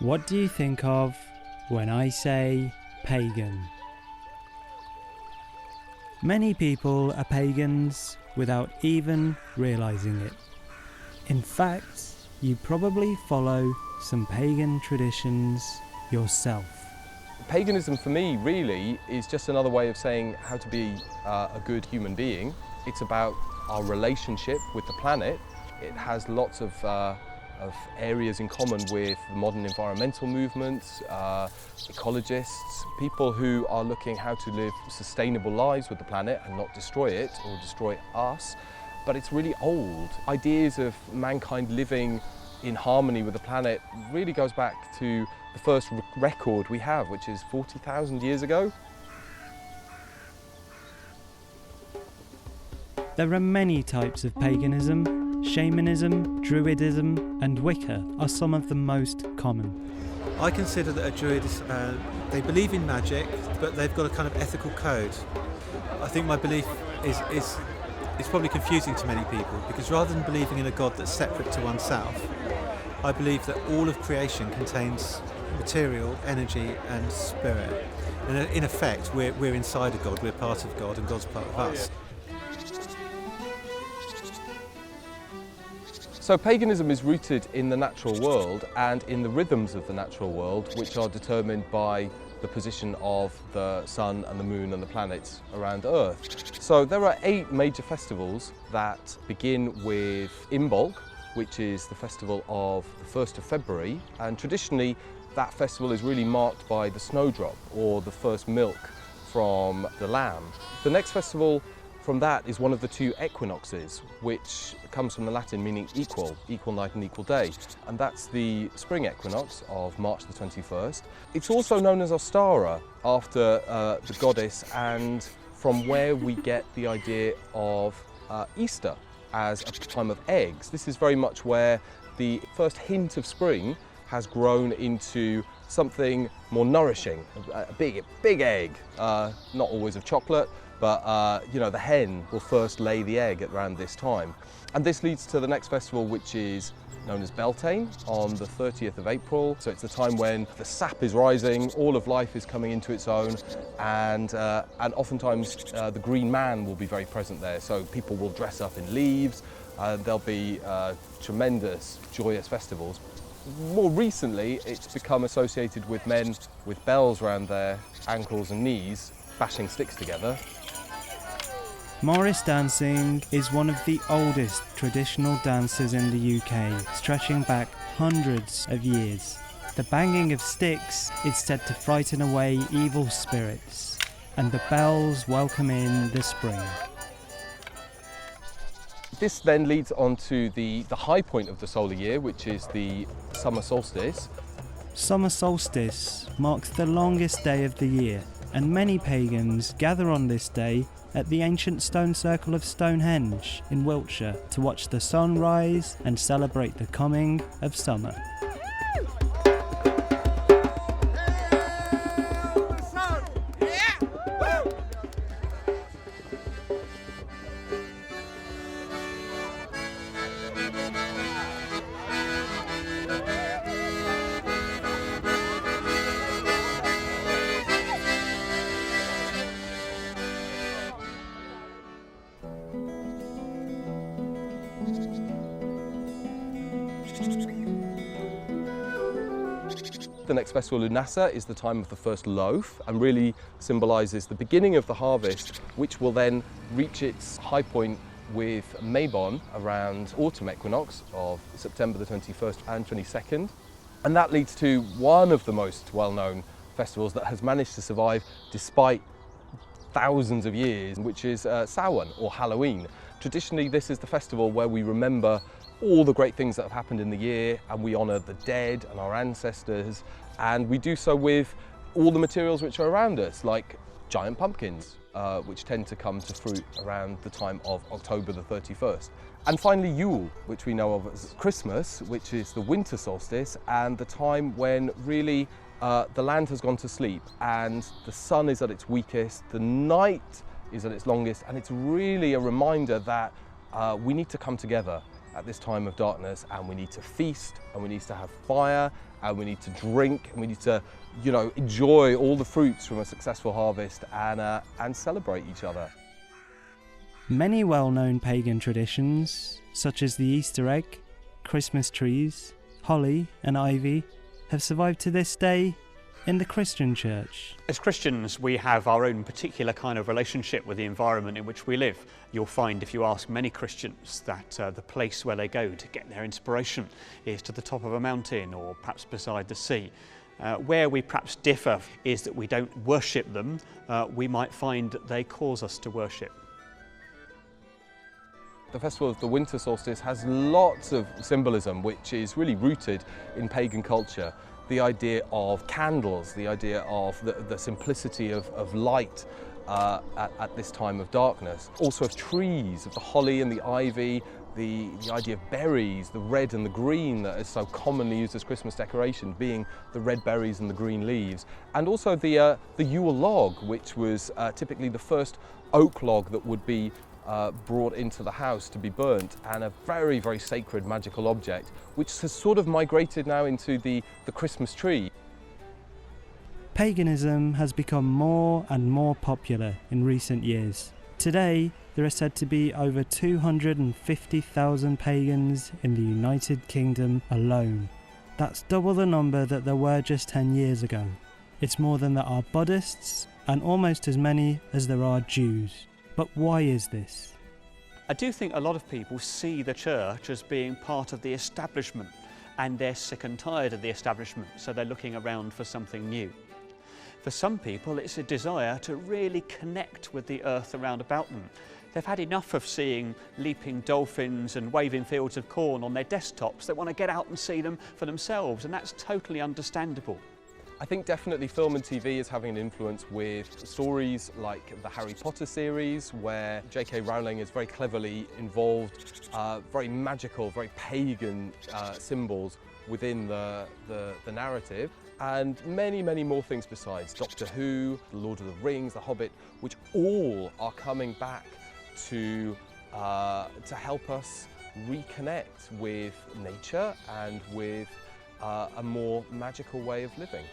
What do you think of when I say pagan? Many people are pagans without even realizing it. In fact, you probably follow some pagan traditions yourself. Paganism for me really is just another way of saying how to be a good human being. It's about our relationship with the planet. It has lots of areas in common with the modern environmental movements, ecologists, people who are looking how to live sustainable lives with the planet and not destroy it or destroy us. But it's really old. Ideas of mankind living in harmony with the planet really goes back to the first record we have, which is 40,000 years ago. There are many types of paganism. Shamanism, Druidism and Wicca are some of the most common. I consider that a Druid is, they believe in magic, but they've got a kind of ethical code. I think my belief is probably confusing to many people, because rather than believing in a God that's separate to oneself, I believe that all of creation contains material, energy and spirit. And in effect, we're inside of God, we're part of God and God's part of us. So paganism is rooted in the natural world and in the rhythms of the natural world, which are determined by the position of the sun and the moon and the planets around Earth. So there are 8 major festivals that begin with Imbolc, which is the festival of the 1st of February, and traditionally that festival is really marked by the snowdrop, or the first milk from the lamb. The next festival from that is one of the 2 equinoxes, which comes from the Latin meaning equal night and equal day. And that's the spring equinox of March the 21st. It's also known as Ostara, after the goddess, and from where we get the idea of Easter as a time of eggs. This is very much where the first hint of spring has grown into something more nourishing, a big egg, not always of chocolate, but you know, the hen will first lay the egg at around this time. And this leads to the next festival, which is known as Beltane, on the 30th of April. So it's the time when the sap is rising, all of life is coming into its own, and oftentimes the green man will be very present there. So people will dress up in leaves, there'll be tremendous, joyous festivals. More recently, it's become associated with men with bells around their ankles and knees, bashing sticks together. Morris dancing is one of the oldest traditional dances in the UK, stretching back hundreds of years. The banging of sticks is said to frighten away evil spirits, and the bells welcome in the spring. This then leads on to the high point of the solar year, which is the summer solstice. Summer solstice marks the longest day of the year, and many pagans gather on this day at the ancient stone circle of Stonehenge in Wiltshire to watch the sun rise and celebrate the coming of summer. The next festival, Lunasa, is the time of the first loaf and really symbolises the beginning of the harvest, which will then reach its high point with Mabon around autumn equinox of September the 21st and 22nd. And that leads to one of the most well-known festivals that has managed to survive despite thousands of years, which is Samhain, or Halloween. Traditionally, this is the festival where we remember all the great things that have happened in the year, and we honour the dead and our ancestors, and we do so with all the materials which are around us, like giant pumpkins, which tend to come to fruit around the time of October the 31st. And finally Yule, which we know of as Christmas, which is the winter solstice and the time when really the land has gone to sleep and the sun is at its weakest, the night is at its longest, and it's really a reminder that we need to come together at this time of darkness, and we need to feast, and we need to have fire, and we need to drink, and we need to, enjoy all the fruits from a successful harvest and celebrate each other. Many well-known pagan traditions, such as the Easter egg, Christmas trees, holly and ivy, have survived to this day in the Christian church. As Christians, we have our own particular kind of relationship with the environment in which we live. You'll find, if you ask many Christians, that the place where they go to get their inspiration is to the top of a mountain or perhaps beside the sea. Where we perhaps differ is that we don't worship them. We might find that they cause us to worship. The festival of the winter solstice has lots of symbolism which is really rooted in pagan culture. The idea of candles, the idea of the simplicity of light at this time of darkness. Also of trees, of the holly and the ivy, the idea of berries, the red and the green that is so commonly used as Christmas decoration, being the red berries and the green leaves. And also the Yule log, which was typically the first oak log that would be brought into the house to be burnt, and a very, very sacred magical object, which has sort of migrated now into the Christmas tree. Paganism has become more and more popular in recent years. Today, there are said to be over 250,000 pagans in the United Kingdom alone. That's double the number that there were just 10 years ago. It's more than there are Buddhists, and almost as many as there are Jews. But why is this? I do think a lot of people see the church as being part of the establishment, and they're sick and tired of the establishment, so they're looking around for something new. For some people, it's a desire to really connect with the earth around about them. They've had enough of seeing leaping dolphins and waving fields of corn on their desktops. They want to get out and see them for themselves, and that's totally understandable. I think definitely film and TV is having an influence with stories like the Harry Potter series, where J.K. Rowling is very cleverly involved, very magical, very pagan symbols within the narrative, and many, many more things besides. Doctor Who, The Lord of the Rings, The Hobbit, which all are coming back to help us reconnect with nature and with a more magical way of living.